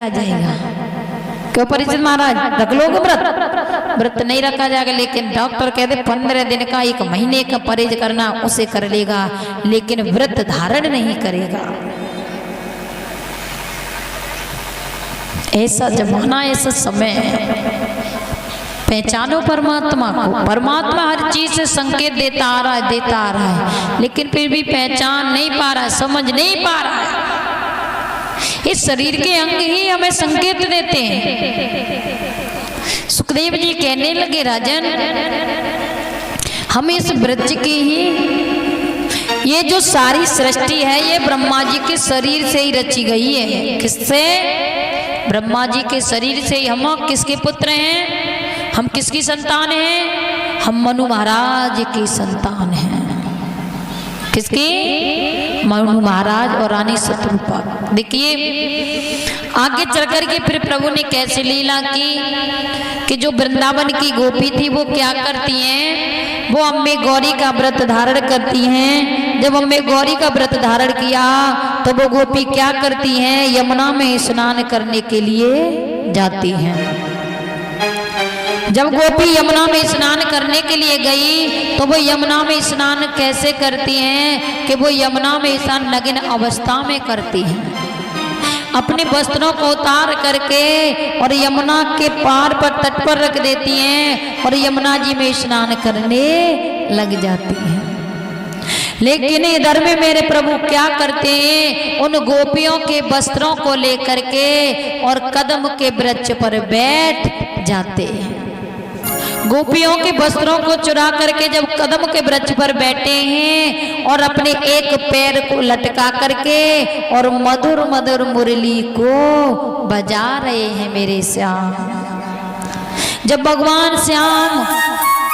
आ जाएगा। क्यों परीक्षित महाराज रख लोगे व्रत? व्रत नहीं रखा जाएगा, लेकिन डॉक्टर कहते 15 दिन का 1 महीने का परहेज करना उसे कर लेगा, लेकिन व्रत धारण नहीं करेगा। ऐसा जमाना, ऐसा समय है। पहचानो परमात्मा को। परमात्मा हर चीज से संकेत देता आ रहा है, लेकिन फिर भी पहचान नहीं पा रहा है, समझ नहीं पा रहा है। इस शरीर के अंग ही हमें संकेत देते हैं। सुखदेव जी कहने लगे, राजन हम इस वृक्ष की ही, ये जो सारी सृष्टि है ये ब्रह्मा जी के शरीर से ही रची गई है। किससे? ब्रह्मा जी के शरीर से ही। हम किसके पुत्र हैं? हम किसकी संतान हैं? हम मनु महाराज की संतान हैं। किसकी? मनु महाराज और रानी शत्रुपा। देखिए आगे चल करके फिर प्रभु ने कैसे लीला की कि जो वृंदावन की गोपी थी वो क्या करती हैं? वो अम्बे गौरी का व्रत धारण करती हैं। जब अम्बे गौरी का व्रत धारण किया तो वो गोपी क्या करती हैं? यमुना में स्नान करने के लिए जाती हैं। जब गोपी यमुना में स्नान करने के लिए गई तो वो यमुना में स्नान कैसे करती हैं कि वो यमुना में स्नान नग्न अवस्था में करती हैं। अपने वस्त्रों को उतार करके और यमुना के पार पर तट पर रख देती हैं और यमुना जी में स्नान करने लग जाती हैं। लेकिन इधर में मेरे प्रभु क्या करते हैं? उन गोपियों के वस्त्रों को लेकर के और कदम के वृक्ष पर बैठ जाते हैं। गोपियों के वस्त्रों को चुरा करके जब कदम के वृक्ष पर बैठे हैं और अपने एक पैर को लटका करके और मधुर मधुर मुरली को बजा रहे हैं मेरे श्याम। जब भगवान श्याम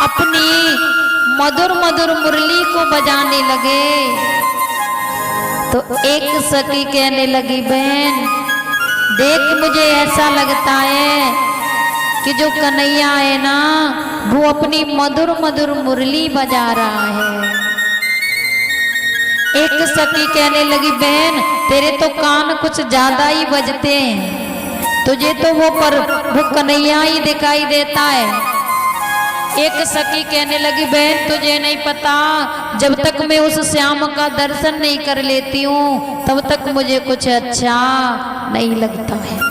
अपनी मधुर मधुर मुरली को बजाने लगे तो एक सखी कहने लगी, बहन देख मुझे ऐसा लगता है कि जो कन्हैया है ना वो अपनी मधुर मधुर मुरली बजा रहा है। एक सखी कहने लगी, बहन तेरे तो कान कुछ ज्यादा ही बजते हैं, तुझे तो वो कन्हैया ही दिखाई देता है। एक सखी कहने लगी, बहन तुझे नहीं पता, जब तक मैं उस श्याम का दर्शन नहीं कर लेती हूँ तब तक मुझे कुछ अच्छा नहीं लगता है।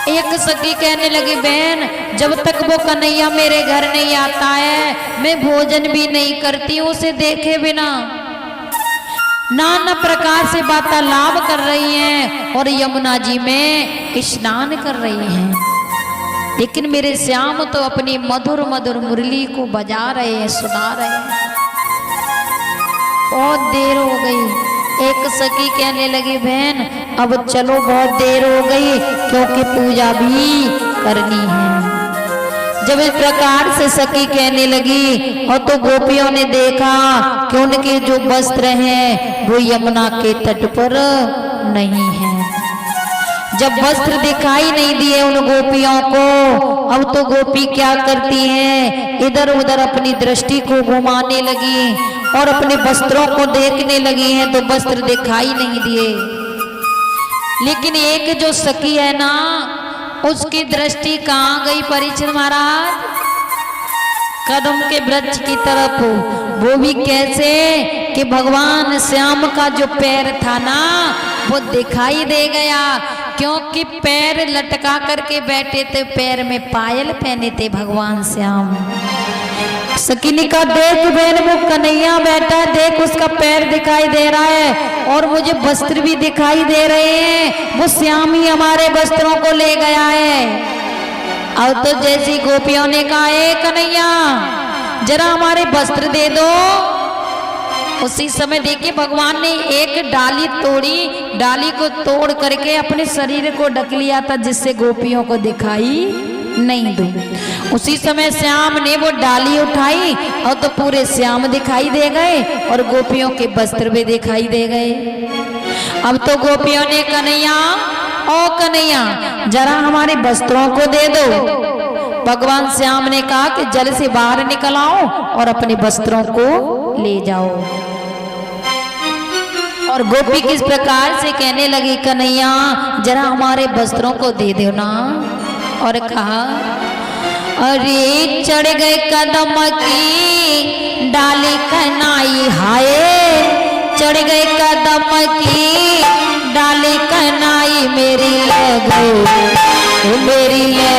एक सखी कहने लगी, बहन जब तक वो कन्हैया मेरे घर नहीं आता है मैं भोजन भी नहीं करती हूँ उसे देखे बिना। नाना प्रकार से वार्तालाप कर रही हैं और यमुना जी में स्नान कर रही हैं, लेकिन मेरे श्याम तो अपनी मधुर मधुर मुरली को बजा रहे हैं, सुना रहे हैं। बहुत देर हो गई। एक सखी कहने लगी, बहन अब चलो बहुत देर हो गई क्योंकि पूजा भी करनी है। जब इस प्रकार से सखी कहने लगी और तो गोपियों ने देखा कि उनके जो वस्त्र हैं वो यमुना के तट पर नहीं है। जब वस्त्र दिखाई नहीं दिए उन गोपियों को, अब तो गोपी क्या करती हैं? इधर उधर अपनी दृष्टि को घुमाने लगी और अपने वस्त्रों को देखने लगी हैं तो वस्त्र दिखाई नहीं दिए। लेकिन एक जो सखी है ना उसकी दृष्टि कहाँ गई परीक्षित महाराज? कदम के वृक्ष की तरफ। वो भी कैसे कि भगवान श्याम का जो पैर था ना वो दिखाई दे गया, क्योंकि पैर लटका करके बैठे थे, पैर में पायल पहने थे भगवान श्याम। सखी ने कहा, देख बहन वो कन्हैया बैठा है, देख उसका पैर दिखाई दे रहा है और मुझे वस्त्र भी दिखाई दे रहे हैं, वो श्याम ही हमारे वस्त्रों को ले गया है। अब तो जैसी गोपियों ने कहा, ए कन्हैया जरा हमारे वस्त्र दे दो, उसी समय देखिए भगवान ने एक डाली तोड़ी, डाली को तोड़ करके अपने शरीर को ढक लिया था जिससे गोपियों को दिखाई नहीं दो। उसी समय श्याम ने वो डाली उठाई और तो पूरे श्याम दिखाई दे गए और गोपियों के वस्त्र भी दिखाई दे गए। अब तो गोपियों ने, कन्हैया ओ कन्हैया जरा हमारे वस्त्रों को दे दो। भगवान श्याम ने कहा कि जल से बाहर निकल आओ और अपने वस्त्रों को ले जाओ। और गोपी किस प्रकार से कहने लगी, कन्हैया जरा हमारे वस्त्रों को दे दो ना। और कहा, अरे चढ़ गए कदम की डाली कनाई, हाय चढ़ गए कदम की डाली कनाई, मेरी ले गई मेरी ले